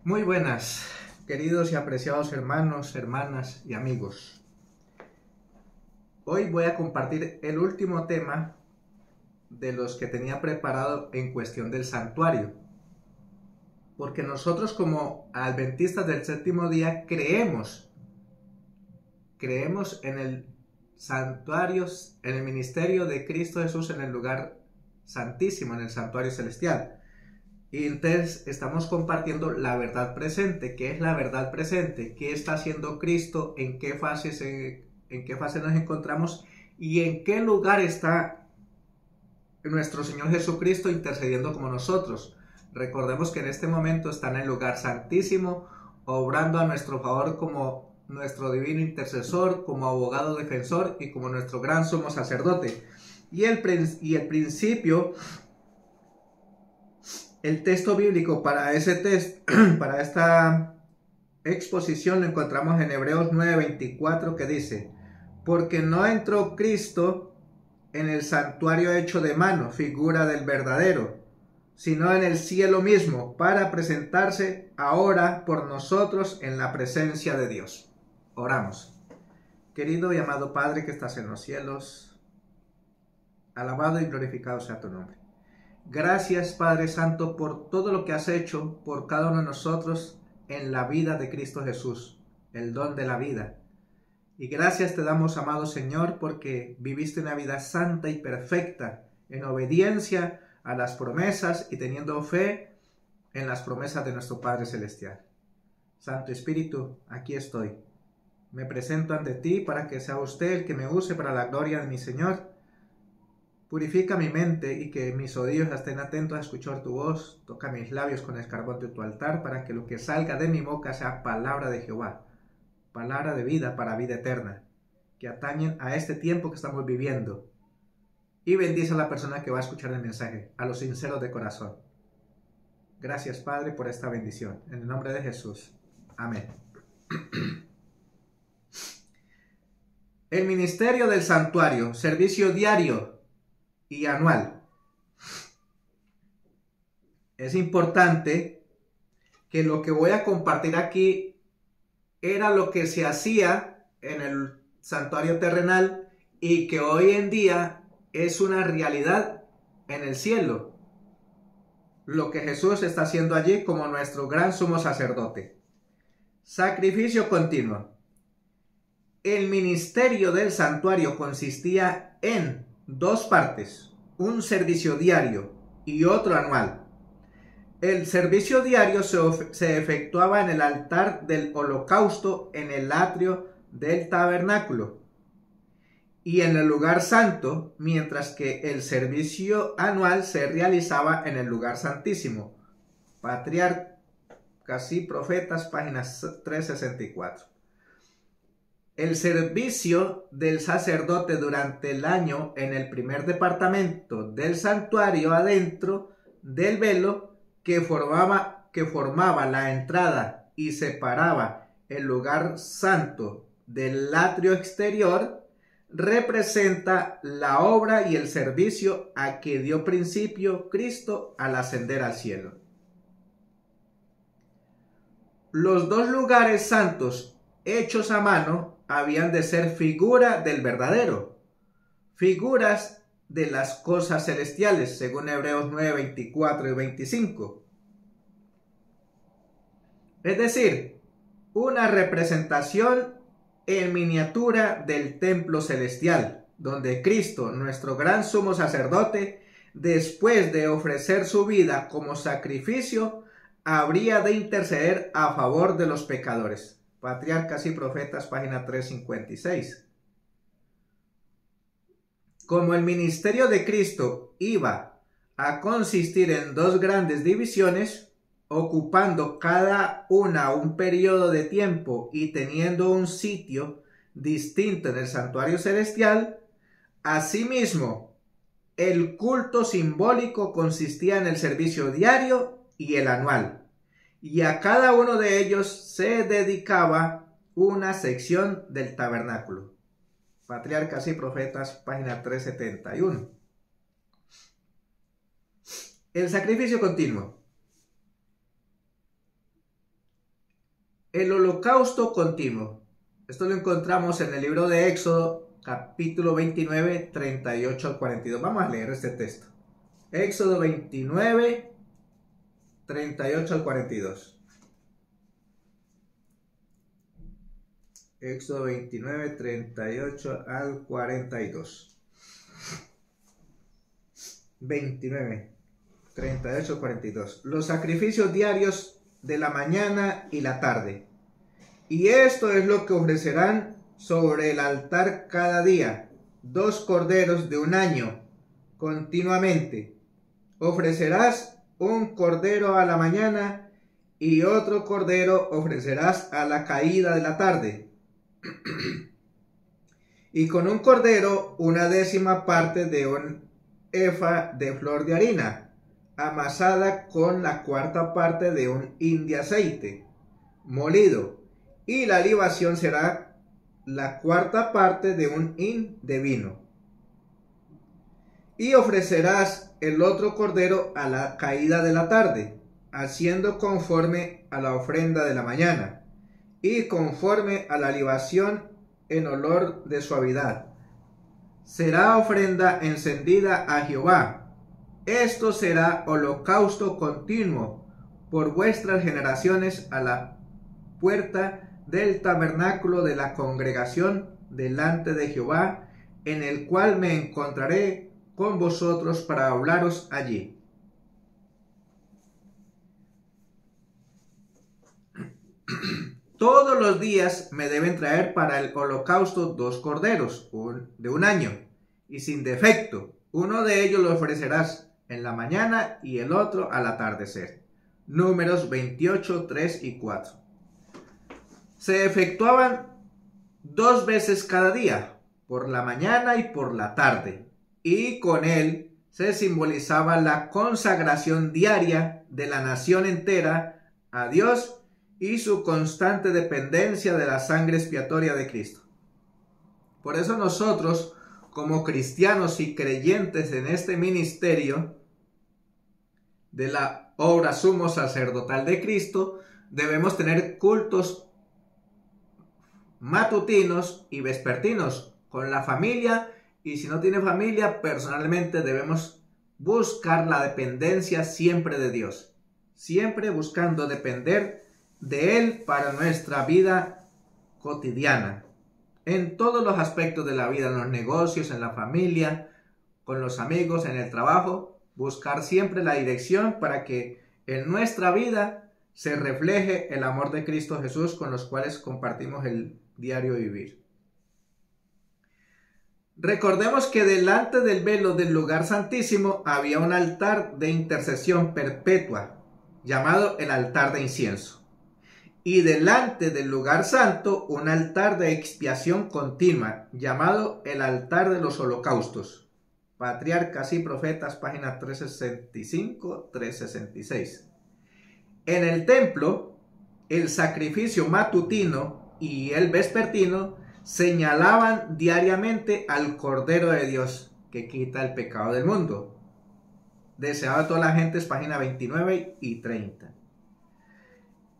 Muy buenas, queridos y apreciados hermanos, hermanas y amigos. Hoy voy a compartir el último tema de los que tenía preparado en cuestión del santuario. Porque nosotros como adventistas del séptimo día creemos en el santuario, en el ministerio de Cristo Jesús en el lugar santísimo, en el santuario celestial. Y entonces estamos compartiendo la verdad presente. ¿Qué es la verdad presente? ¿Qué está haciendo Cristo? ¿En qué fase nos encontramos? ¿Y en qué lugar está nuestro Señor Jesucristo intercediendo como nosotros? Recordemos que en este momento está en el lugar santísimo, obrando a nuestro favor como nuestro divino intercesor, como abogado defensor y como nuestro gran sumo sacerdote. Y el principio... El texto bíblico para esta exposición lo encontramos en Hebreos 9:24, que dice: porque no entró Cristo en el santuario hecho de mano, figura del verdadero, sino en el cielo mismo, para presentarse ahora por nosotros en la presencia de Dios. Oramos. Querido y amado Padre que estás en los cielos, alabado y glorificado sea tu nombre. Gracias, Padre Santo, por todo lo que has hecho por cada uno de nosotros en la vida de Cristo Jesús, el don de la vida. Y gracias te damos, amado Señor, porque viviste una vida santa y perfecta, en obediencia a las promesas y teniendo fe en las promesas de nuestro Padre Celestial. Santo Espíritu, aquí estoy. Me presento ante ti para que sea usted el que me use para la gloria de mi Señor. Purifica mi mente y que mis oídos estén atentos a escuchar tu voz. Toca mis labios con el carbón de tu altar para que lo que salga de mi boca sea palabra de Jehová, palabra de vida para vida eterna, que atañen a este tiempo que estamos viviendo. Y bendice a la persona que va a escuchar el mensaje, a los sinceros de corazón. Gracias, Padre, por esta bendición. En el nombre de Jesús. Amén. El ministerio del santuario, servicio diario y anual. Es importante que lo que voy a compartir aquí era lo que se hacía en el santuario terrenal y que hoy en día es una realidad en el cielo. Lo que Jesús está haciendo allí como nuestro gran sumo sacerdote. Sacrificio continuo. El ministerio del santuario consistía en dos partes, un servicio diario y otro anual. El servicio diario se efectuaba en el altar del holocausto en el atrio del tabernáculo y en el lugar santo, mientras que el servicio anual se realizaba en el lugar santísimo. Patriarcas y Profetas, páginas 364. El servicio del sacerdote durante el año en el primer departamento del santuario adentro del velo que formaba la entrada y separaba el lugar santo del atrio exterior, representa la obra y el servicio a que dio principio Cristo al ascender al cielo. Los dos lugares santos hechos a mano habían de ser figura del verdadero, figuras de las cosas celestiales, según Hebreos 9, 24 y 25. Es decir, una representación en miniatura del templo celestial, donde Cristo, nuestro gran sumo sacerdote, después de ofrecer su vida como sacrificio, habría de interceder a favor de los pecadores. Patriarcas y Profetas, página 356. Como el ministerio de Cristo iba a consistir en dos grandes divisiones, ocupando cada una un periodo de tiempo y teniendo un sitio distinto en el santuario celestial, asimismo, el culto simbólico consistía en el servicio diario y el anual, y a cada uno de ellos se dedicaba una sección del tabernáculo. Patriarcas y Profetas, página 371. El sacrificio continuo. El holocausto continuo. Esto lo encontramos en el libro de Éxodo, capítulo 29, 38 al 42. Vamos a leer este texto. Éxodo 29, 38 al 42. Éxodo 29, 38 al 42. 29, 38 al 42. Los sacrificios diarios de la mañana y la tarde. Y esto es lo que ofrecerán sobre el altar cada día: 2 corderos de un año continuamente. Ofrecerás un cordero a la mañana y otro cordero ofrecerás a la caída de la tarde. Y con un cordero 1/10 parte de un efa de flor de harina, amasada con la 1/4 parte de un hin de aceite molido, y la libación será la 1/4 parte de un hin de vino. Y ofrecerás el otro cordero a la caída de la tarde, haciendo conforme a la ofrenda de la mañana, y conforme a la libación en olor de suavidad. Será ofrenda encendida a Jehová. Esto será holocausto continuo por vuestras generaciones a la puerta del tabernáculo de la congregación delante de Jehová, en el cual me encontraré con vosotros para hablaros allí. Todos los días me deben traer para el holocausto 2 corderos de un año, y sin defecto. Uno de ellos lo ofrecerás en la mañana y el otro al atardecer. Números 28, 3 y 4. Se efectuaban 2 veces cada día, por la mañana y por la tarde, y con él se simbolizaba la consagración diaria de la nación entera a Dios y su constante dependencia de la sangre expiatoria de Cristo. Por eso nosotros, como cristianos y creyentes en este ministerio de la obra sumo sacerdotal de Cristo, debemos tener cultos matutinos y vespertinos con la familia, y si no tiene familia, personalmente debemos buscar la dependencia siempre de Dios, siempre buscando depender de Él para nuestra vida cotidiana, en todos los aspectos de la vida, en los negocios, en la familia, con los amigos, en el trabajo. Buscar siempre la dirección para que en nuestra vida se refleje el amor de Cristo Jesús, con los cuales compartimos el diario vivir. Recordemos que delante del velo del lugar santísimo había un altar de intercesión perpetua, llamado el altar de incienso, y delante del lugar santo un altar de expiación continua, llamado el altar de los holocaustos. Patriarcas y Profetas, página 365, 366. En el templo, el sacrificio matutino y el vespertino señalaban diariamente al Cordero de Dios, que quita el pecado del mundo. Deseado de toda la gente, es página 29 y 30.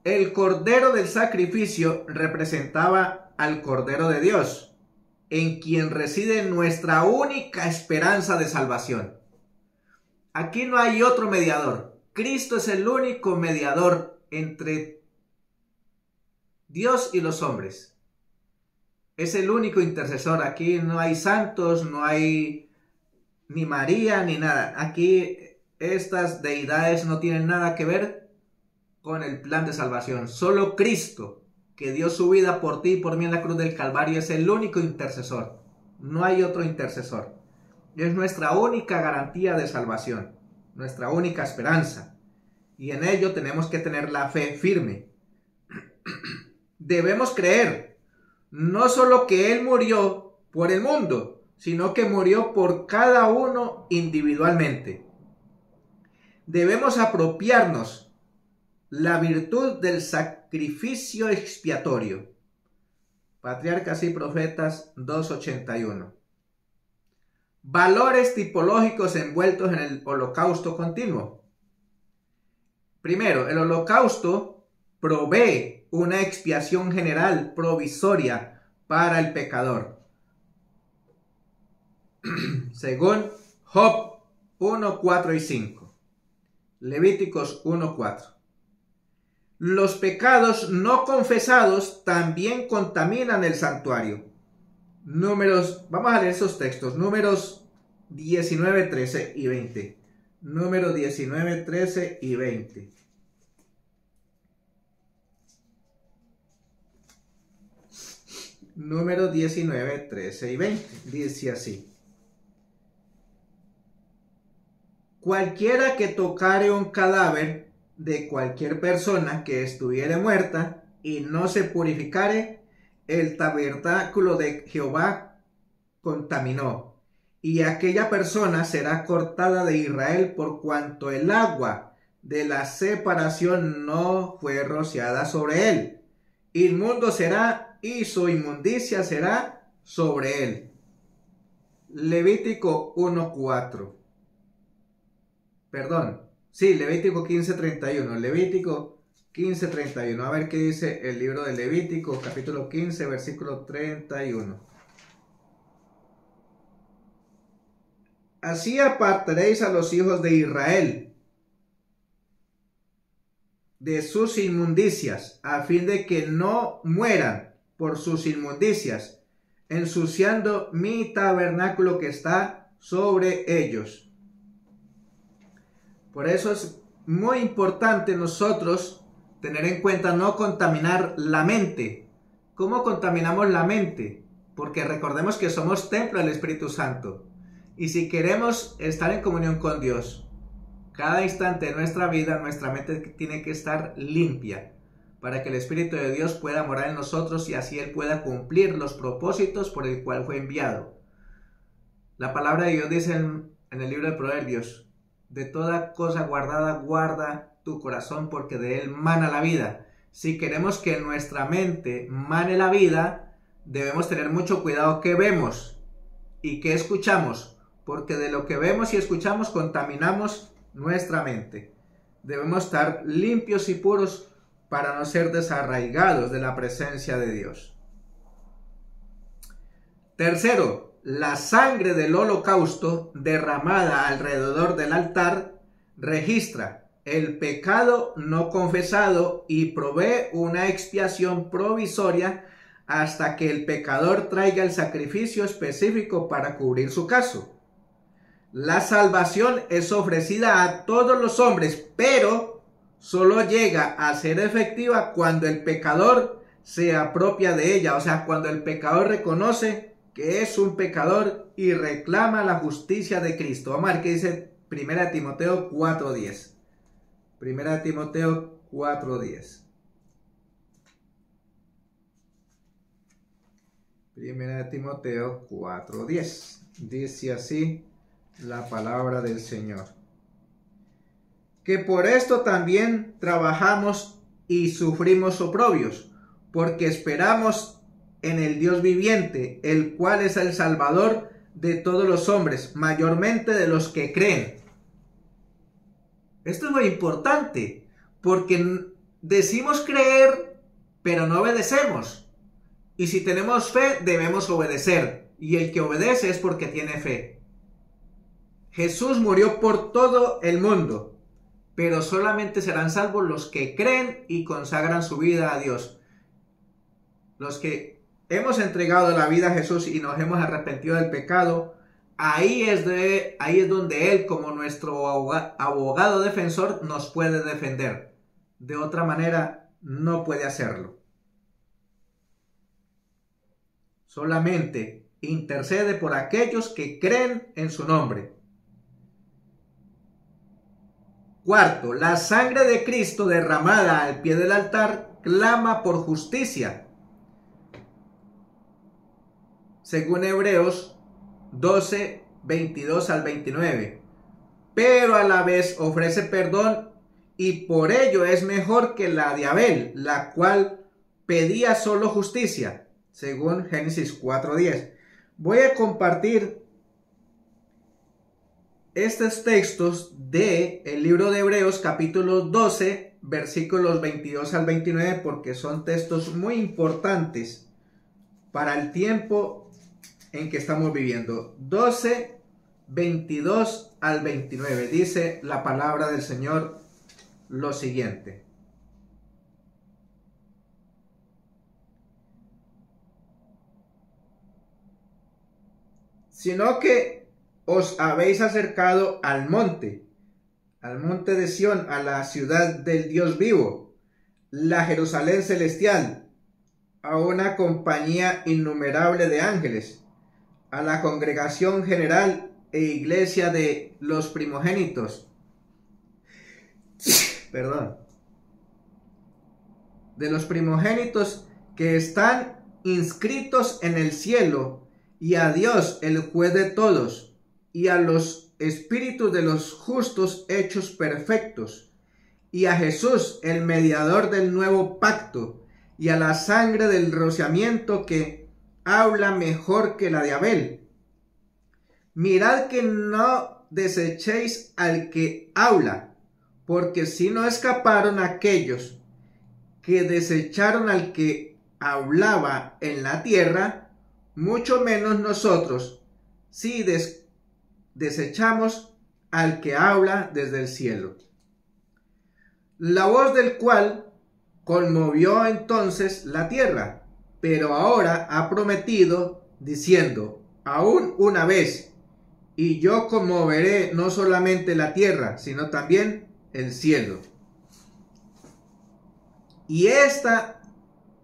El Cordero del sacrificio representaba al Cordero de Dios, en quien reside nuestra única esperanza de salvación. Aquí no hay otro mediador. Cristo es el único mediador entre Dios y los hombres. Es el único intercesor. Aquí no hay santos, no hay ni María, ni nada. Aquí estas deidades no tienen nada que ver con el plan de salvación. Solo Cristo, que dio su vida por ti y por mí en la cruz del Calvario, es el único intercesor. No hay otro intercesor. Es nuestra única garantía de salvación, nuestra única esperanza. Y en ello tenemos que tener la fe firme. Debemos creer no solo que Él murió por el mundo, sino que murió por cada uno individualmente. Debemos apropiarnos la virtud del sacrificio expiatorio. Patriarcas y Profetas 2:81. Valores tipológicos envueltos en el holocausto continuo. Primero, el holocausto provee una expiación general provisoria para el pecador. Según Job 1, 4 y 5. Levíticos 1, 4. Los pecados no confesados también contaminan el santuario. Vamos a leer esos textos. Números 19, 13 y 20. Números 19, 13 y 20. Números 19, 13 y 20. Dice así. Cualquiera que tocare un cadáver de cualquier persona que estuviere muerta y no se purificare, el tabernáculo de Jehová contaminó, y aquella persona será cortada de Israel por cuanto el agua de la separación no fue rociada sobre él. Inmundo será y su inmundicia será sobre él. Levítico 1:4. Perdón, sí, Levítico 15:31. Levítico 15:31. A ver qué dice el libro de Levítico, capítulo 15, versículo 31. Así apartaréis a los hijos de Israel de sus inmundicias, a fin de que no mueran por sus inmundicias, ensuciando mi tabernáculo que está sobre ellos. Por eso es muy importante nosotros tener en cuenta no contaminar la mente. ¿Cómo contaminamos la mente? Porque recordemos que somos templo del Espíritu Santo. Y si queremos estar en comunión con Dios, cada instante de nuestra vida, nuestra mente tiene que estar limpia, para que el Espíritu de Dios pueda morar en nosotros y así Él pueda cumplir los propósitos por el cual fue enviado. La palabra de Dios dice en el libro de Proverbios: de toda cosa guardada, guarda tu corazón, porque de él mana la vida. Si queremos que en nuestra mente mane la vida, debemos tener mucho cuidado qué vemos y qué escuchamos, porque de lo que vemos y escuchamos contaminamos nuestra mente. Debemos estar limpios y puros para no ser desarraigados de la presencia de Dios. Tercero, la sangre del holocausto derramada alrededor del altar registra el pecado no confesado y provee una expiación provisoria hasta que el pecador traiga el sacrificio específico para cubrir su caso. La salvación es ofrecida a todos los hombres, pero solo llega a ser efectiva cuando el pecador se apropia de ella, o sea, cuando el pecador reconoce que es un pecador y reclama la justicia de Cristo. Vamos a ver qué dice 1 Timoteo 4:10. 1 Timoteo 4:10. 1 Timoteo 4:10. Dice así la palabra del Señor: que por esto también trabajamos y sufrimos oprobios, porque esperamos en el Dios viviente, el cual es el Salvador de todos los hombres, mayormente de los que creen. Esto es muy importante, porque decimos creer, pero no obedecemos. Y si tenemos fe, debemos obedecer. Y el que obedece es porque tiene fe. Jesús murió por todo el mundo, pero solamente serán salvos los que creen y consagran su vida a Dios. Los que hemos entregado la vida a Jesús y nos hemos arrepentido del pecado, ahí es donde Él, como nuestro abogado defensor, nos puede defender. De otra manera, no puede hacerlo. Solamente intercede por aquellos que creen en su nombre. Cuarto, la sangre de Cristo derramada al pie del altar clama por justicia. Según Hebreos 12, 22 al 29. Pero a la vez ofrece perdón y por ello es mejor que la de Abel, la cual pedía solo justicia. Según Génesis 4:10. Voy a compartir estos textos del libro de Hebreos capítulo 12 versículos 22 al 29 porque son textos muy importantes para el tiempo en que estamos viviendo. 12, 22 al 29. Dice la palabra del Señor lo siguiente. Sino que os habéis acercado al monte de Sión, a la ciudad del Dios vivo, la Jerusalén celestial, a una compañía innumerable de ángeles, a la congregación general e iglesia de los primogénitos, de los primogénitos que están inscritos en el cielo, y a Dios, el juez de todos, y a los espíritus de los justos hechos perfectos, y a Jesús, el mediador del nuevo pacto, y a la sangre del rociamiento que habla mejor que la de Abel. Mirad que no desechéis al que habla, porque si no escaparon aquellos que desecharon al que hablaba en la tierra, mucho menos nosotros, si desechamos al que habla desde el cielo. La voz del cual conmovió entonces la tierra, pero ahora ha prometido, diciendo, aún una vez, y yo conmoveré no solamente la tierra, sino también el cielo. Y esta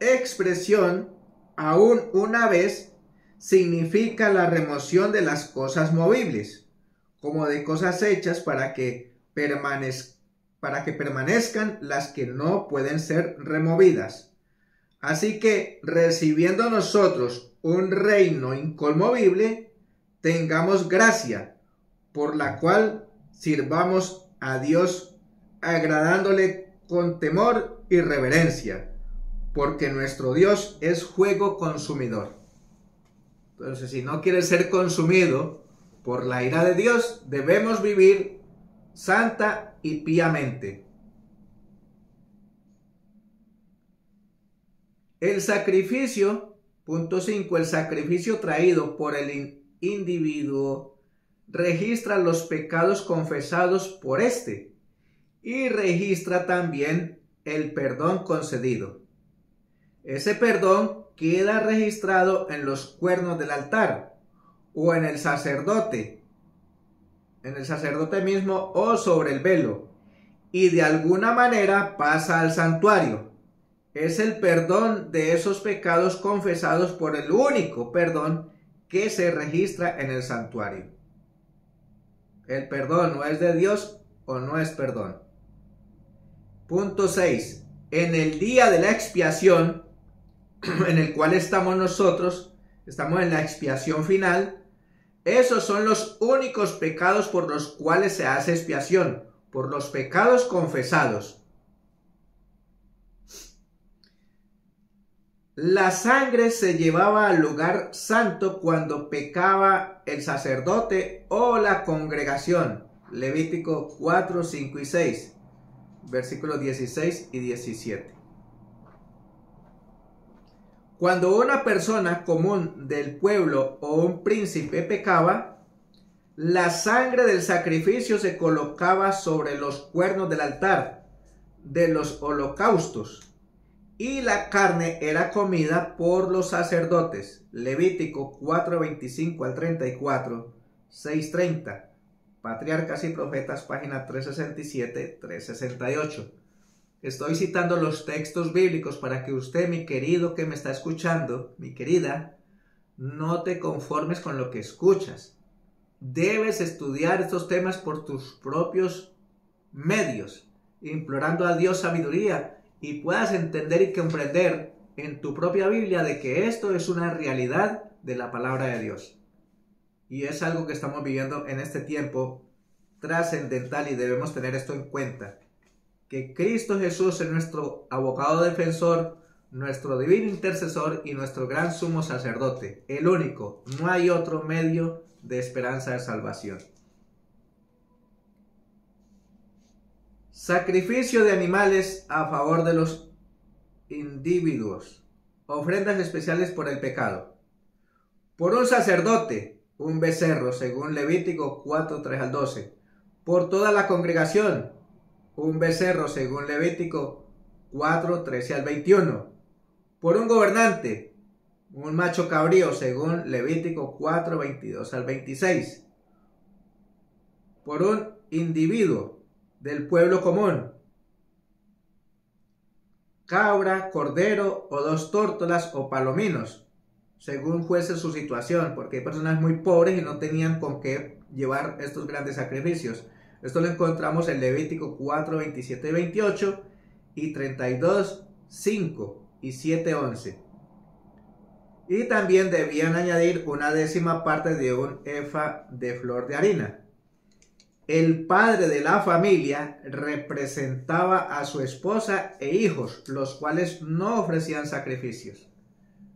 expresión, aún una vez, significa la remoción de las cosas movibles, como de cosas hechas para que permanezcan las que no pueden ser removidas. Así que, recibiendo nosotros un reino inconmovible, tengamos gracia, por la cual sirvamos a Dios, agradándole con temor y reverencia, porque nuestro Dios es fuego consumidor. Entonces, si no quieres ser consumido por la ira de Dios, debemos vivir santa y piamente. El sacrificio, punto 5, el sacrificio traído por el individuo registra los pecados confesados por éste y registra también el perdón concedido. Ese perdón queda registrado en los cuernos del altar o en el sacerdote mismo o sobre el velo, y de alguna manera pasa al santuario. Es el perdón de esos pecados confesados por el único perdón que se registra en el santuario. El perdón no es de Dios o no es perdón. Punto 6. En el día de la expiación, en el cual estamos nosotros, estamos en la expiación final, esos son los únicos pecados por los cuales se hace expiación, por los pecados confesados. La sangre se llevaba al lugar santo cuando pecaba el sacerdote o la congregación. Levítico 4, 5 y 6, versículos 16 y 17. Cuando una persona común del pueblo o un príncipe pecaba, la sangre del sacrificio se colocaba sobre los cuernos del altar de los holocaustos y la carne era comida por los sacerdotes. Levítico 4, 25 al 34, 6, 30. Patriarcas y Profetas, página 367, 368. Estoy citando los textos bíblicos para que usted, mi querido que me está escuchando, mi querida, no te conformes con lo que escuchas. Debes estudiar estos temas por tus propios medios, implorando a Dios sabiduría y puedas entender y comprender en tu propia Biblia de que esto es una realidad de la palabra de Dios. Y es algo que estamos viviendo en este tiempo trascendental y debemos tener esto en cuenta. Que Cristo Jesús es nuestro abogado defensor, nuestro divino intercesor y nuestro gran sumo sacerdote, el único. No hay otro medio de esperanza de salvación. Sacrificio de animales a favor de los individuos. Ofrendas especiales por el pecado. Por un sacerdote, un becerro, según Levítico 4, 3 al 12. Por toda la congregación, un becerro, según Levítico 4, 13 al 21. Por un gobernante, un macho cabrío, según Levítico 4, 22 al 26. Por un individuo del pueblo común, cabra, cordero o 2 tórtolas o palominos, según fuese su situación, porque hay personas muy pobres y no tenían con qué llevar estos grandes sacrificios. Esto lo encontramos en Levítico 4, 27 y 28 y 32, 5 y 7, 11. Y también debían añadir una 10ª parte de un efa de flor de harina. El padre de la familia representaba a su esposa e hijos, los cuales no ofrecían sacrificios.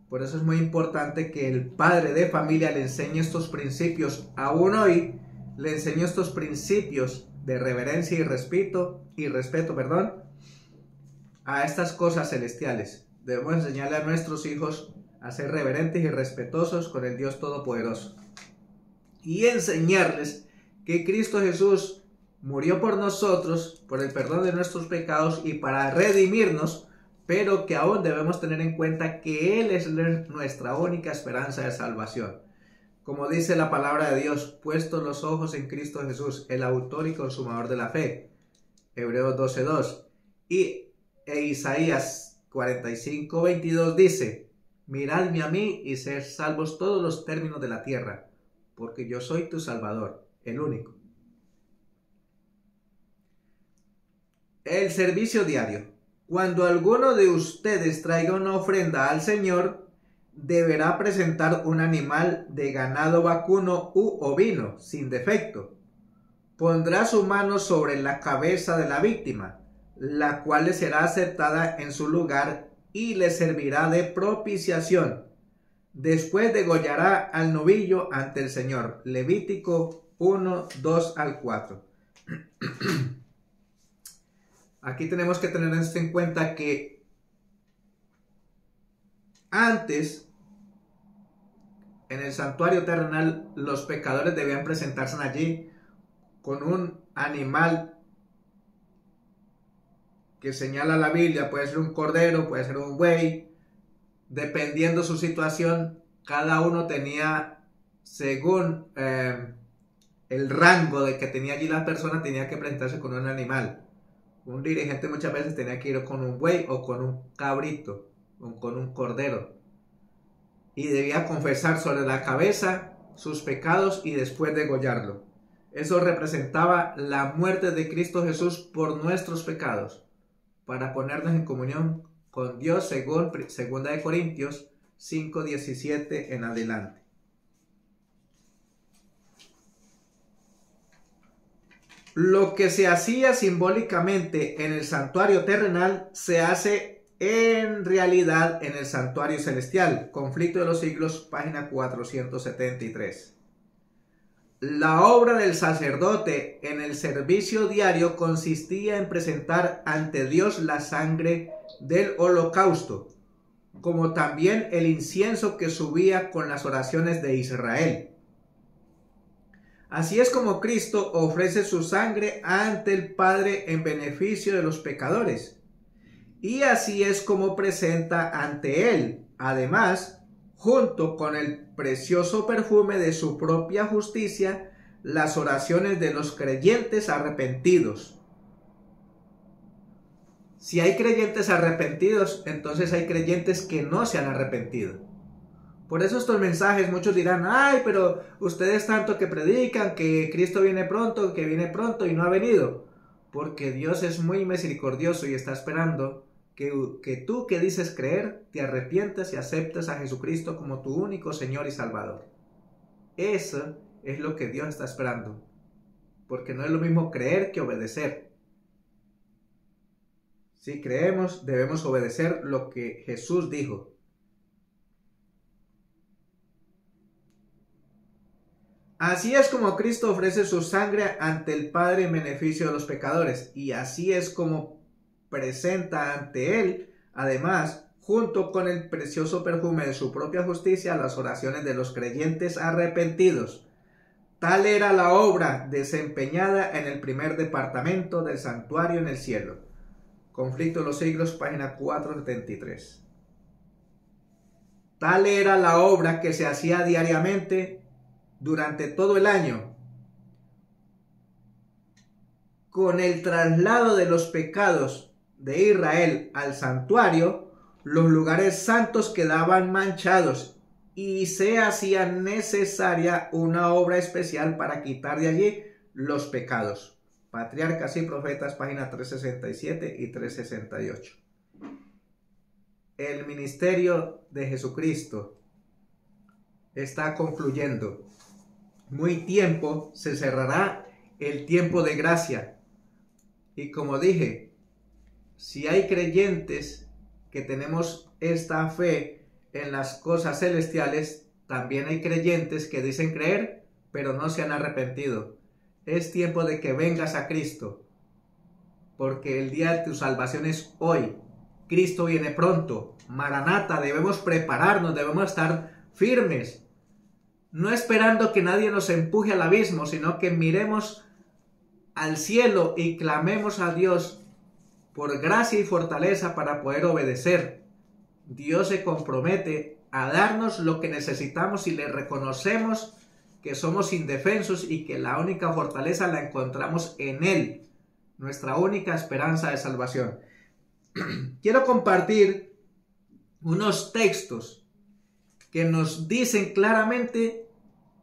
Por eso es muy importante que el padre de familia le enseñe estos principios. Aún hoy le enseño estos principios de reverencia y respeto, a estas cosas celestiales. Debemos enseñarle a nuestros hijos a ser reverentes y respetuosos con el Dios Todopoderoso. Y enseñarles que Cristo Jesús murió por nosotros, por el perdón de nuestros pecados y para redimirnos, pero que aún debemos tener en cuenta que Él es nuestra única esperanza de salvación. Como dice la palabra de Dios, puestos los ojos en Cristo Jesús, el autor y consumador de la fe. Hebreos 12:2. Y Isaías 45:22 dice: miradme a mí y sed salvos todos los términos de la tierra, porque yo soy tu Salvador, el único. El servicio diario. Cuando alguno de ustedes traiga una ofrenda al Señor, deberá presentar un animal de ganado vacuno u ovino, sin defecto. Pondrá su mano sobre la cabeza de la víctima, la cual le será aceptada en su lugar y le servirá de propiciación. Después degollará al novillo ante el Señor. Levítico 1, 2 al 4. Aquí tenemos que tener esto en cuenta que antes, en el santuario terrenal, los pecadores debían presentarse allí con un animal que señala la Biblia. Puede ser un cordero, puede ser un buey. Dependiendo su situación, cada uno tenía, según el rango de que tenía allí la persona, tenía que presentarse con un animal. Un dirigente muchas veces tenía que ir con un buey o con un cabrito o con un cordero. Y debía confesar sobre la cabeza sus pecados y después degollarlo. Eso representaba la muerte de Cristo Jesús por nuestros pecados, para ponernos en comunión con Dios, según 2 Corintios 5:17 en adelante. Lo que se hacía simbólicamente en el santuario terrenal se hace en realidad en el santuario celestial. Conflicto de los siglos, página 473. La obra del sacerdote en el servicio diario consistía en presentar ante Dios la sangre del holocausto, como también el incienso que subía con las oraciones de Israel. Así es como Cristo ofrece su sangre ante el Padre en beneficio de los pecadores. Y así es como presenta ante Él, además, junto con el precioso perfume de su propia justicia, las oraciones de los creyentes arrepentidos. Si hay creyentes arrepentidos, entonces hay creyentes que no se han arrepentido. Por eso estos mensajes, muchos dirán: ay, pero ustedes tanto que predican que Cristo viene pronto, que viene pronto y no ha venido. Porque Dios es muy misericordioso y está esperando que tú que dices creer, te arrepientas y aceptes a Jesucristo como tu único Señor y Salvador. Eso es lo que Dios está esperando. Porque no es lo mismo creer que obedecer. Si creemos, debemos obedecer lo que Jesús dijo. Así es como Cristo ofrece su sangre ante el Padre en beneficio de los pecadores, y así es como presenta ante Él, además, junto con el precioso perfume de su propia justicia, las oraciones de los creyentes arrepentidos. Tal era la obra desempeñada en el primer departamento del santuario en el cielo. Conflicto de los siglos, página 473. Tal era la obra que se hacía diariamente durante todo el año. Con el traslado de los pecados de Israel al santuario, los lugares santos quedaban manchados y se hacía necesaria una obra especial para quitar de allí los pecados. Patriarcas y Profetas, página 367 y 368. El ministerio de Jesucristo está concluyendo. Muy tiempo se cerrará el tiempo de gracia. Y como dije, si hay creyentes que tenemos esta fe en las cosas celestiales, también hay creyentes que dicen creer, pero no se han arrepentido. Es tiempo de que vengas a Cristo, porque el día de tu salvación es hoy. Cristo viene pronto. Maranata, debemos prepararnos, debemos estar firmes, no esperando que nadie nos empuje al abismo, sino que miremos al cielo y clamemos a Dios por gracia y fortaleza para poder obedecer. Dios se compromete a darnos lo que necesitamos si le reconocemos que somos indefensos y que la única fortaleza la encontramos en Él, nuestra única esperanza de salvación. Quiero compartir unos textos que nos dicen claramente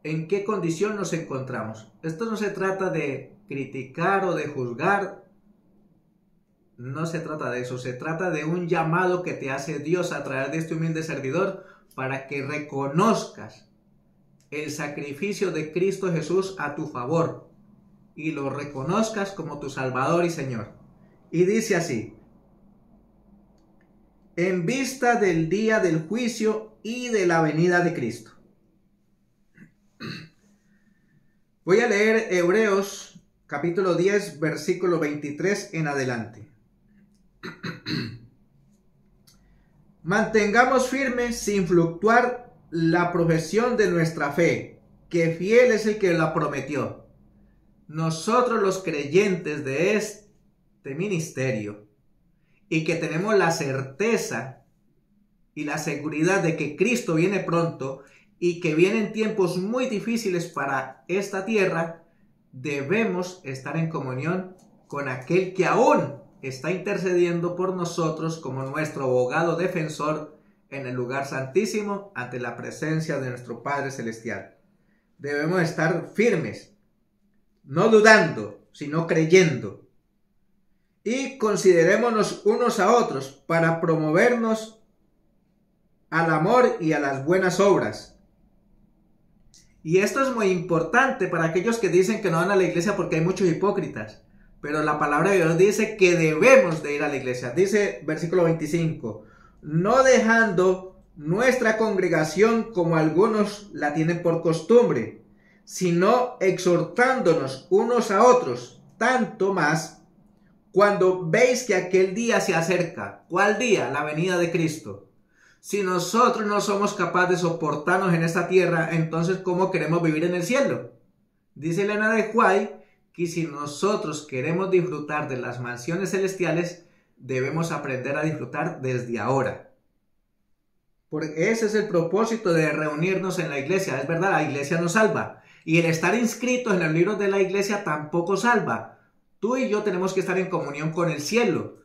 en qué condición nos encontramos. Esto no se trata de criticar o de juzgar, no se trata de eso, se trata de un llamado que te hace Dios a través de este humilde servidor para que reconozcas el sacrificio de Cristo Jesús a tu favor y lo reconozcas como tu Salvador y Señor. Y dice así: en vista del día del juicio y de la venida de Cristo. Voy a leer Hebreos capítulo 10, versículo 23 en adelante. Mantengamos firme sin fluctuar la profesión de nuestra fe, que fiel es el que la prometió. Nosotros los creyentes de este ministerio y que tenemos la certeza y la seguridad de que Cristo viene pronto y que vienen tiempos muy difíciles para esta tierra, debemos estar en comunión con aquel que aún está intercediendo por nosotros como nuestro abogado defensor en el lugar santísimo ante la presencia de nuestro Padre Celestial. Debemos estar firmes, no dudando, sino creyendo. Y considerémonos unos a otros para promovernos al amor y a las buenas obras. Y esto es muy importante para aquellos que dicen que no van a la iglesia porque hay muchos hipócritas. Pero la palabra de Dios dice que debemos de ir a la iglesia. Dice versículo 25, no dejando nuestra congregación como algunos la tienen por costumbre, sino exhortándonos unos a otros, tanto más cuando veis que aquel día se acerca. ¿Cuál día? La venida de Cristo. Si nosotros no somos capaces de soportarnos en esta tierra, entonces ¿cómo queremos vivir en el cielo? Dice Elena de White que si nosotros queremos disfrutar de las mansiones celestiales, debemos aprender a disfrutar desde ahora. Porque ese es el propósito de reunirnos en la iglesia. Es verdad, la iglesia nos salva. Y el estar inscritos en los libros de la iglesia tampoco salva. Tú y yo tenemos que estar en comunión con el cielo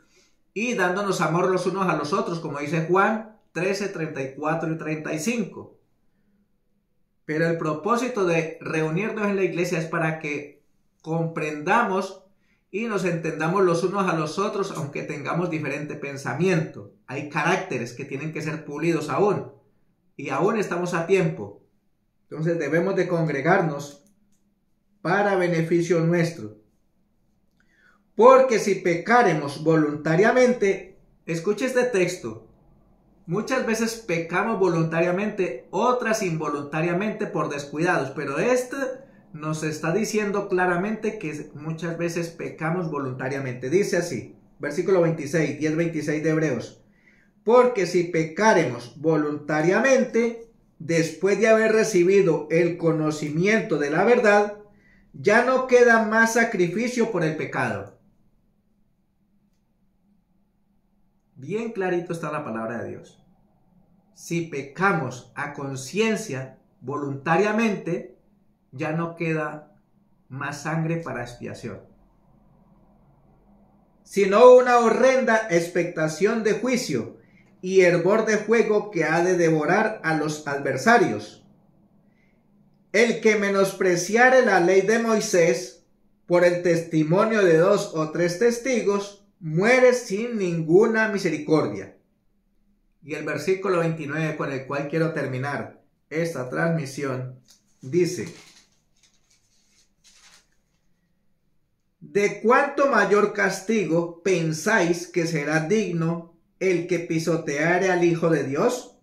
y dándonos amor los unos a los otros, como dice Juan 13, 34 y 35. Pero el propósito de reunirnos en la iglesia es para que comprendamos y nos entendamos los unos a los otros, aunque tengamos diferente pensamiento. Hay caracteres que tienen que ser pulidos aún, y aún estamos a tiempo. Entonces debemos de congregarnos para beneficio nuestro. Porque si pecaremos voluntariamente, escuche este texto, Muchas veces pecamos voluntariamente, otras involuntariamente por descuidados, pero este nos está diciendo claramente que muchas veces pecamos voluntariamente. Dice así, versículo 26, 10-26 de Hebreos. Porque si pecáremos voluntariamente, después de haber recibido el conocimiento de la verdad, ya no queda más sacrificio por el pecado. Bien clarito está la palabra de Dios. Si pecamos a conciencia, voluntariamente, ya no queda más sangre para expiación, sino una horrenda expectación de juicio y hervor de fuego que ha de devorar a los adversarios. El que menospreciare la ley de Moisés por el testimonio de 2 o 3 testigos, muere sin ninguna misericordia. Y el versículo 29 con el cual quiero terminar esta transmisión dice: ¿de cuánto mayor castigo pensáis que será digno el que pisoteare al Hijo de Dios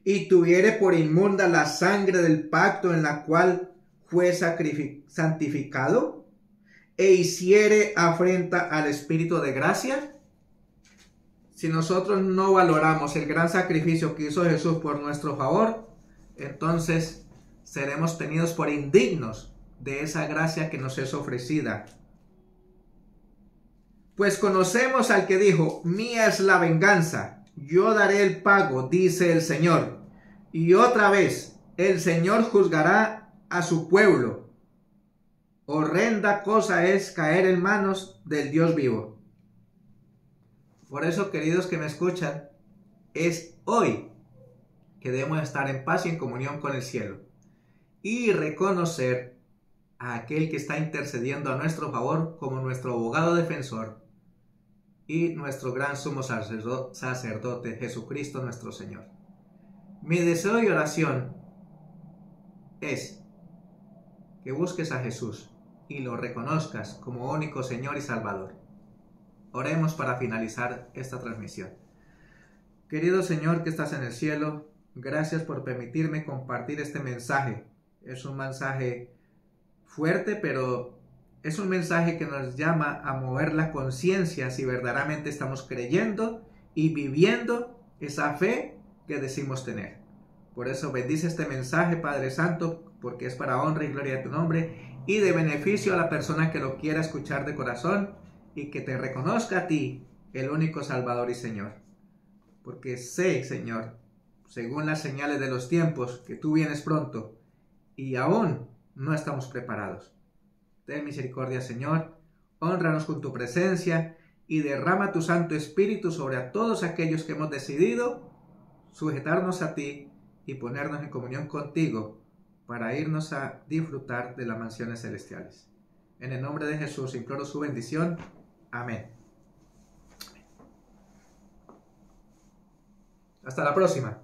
y tuviere por inmunda la sangre del pacto en la cual fue santificado e hiciere afrenta al Espíritu de gracia? Si nosotros no valoramos el gran sacrificio que hizo Jesús por nuestro favor, entonces seremos tenidos por indignos de esa gracia que nos es ofrecida. Pues conocemos al que dijo: mía es la venganza, yo daré el pago, dice el Señor. Y otra vez, el Señor juzgará a su pueblo. Horrenda cosa es caer en manos del Dios vivo. Por eso, queridos que me escuchan, es hoy que debemos estar en paz y en comunión con el cielo y reconocer a aquel que está intercediendo a nuestro favor como nuestro abogado defensor y nuestro gran sumo sacerdote, Jesucristo nuestro Señor. Mi deseo y oración es que busques a Jesús y lo reconozcas como único Señor y Salvador. Oremos para finalizar esta transmisión. Querido Señor que estás en el cielo, gracias por permitirme compartir este mensaje. Es un mensaje fuerte, pero es un mensaje que nos llama a mover la conciencia si verdaderamente estamos creyendo y viviendo esa fe que decimos tener. Por eso bendice este mensaje, Padre Santo, porque es para honra y gloria de tu nombre y de beneficio a la persona que lo quiera escuchar de corazón y que te reconozca a ti, el único Salvador y Señor. Porque sé, Señor, según las señales de los tiempos, que tú vienes pronto y aún no estamos preparados. Ten misericordia, Señor, hónranos con tu presencia y derrama tu Santo Espíritu sobre a todos aquellos que hemos decidido sujetarnos a ti y ponernos en comunión contigo para irnos a disfrutar de las mansiones celestiales. En el nombre de Jesús imploro su bendición. Amén. Hasta la próxima.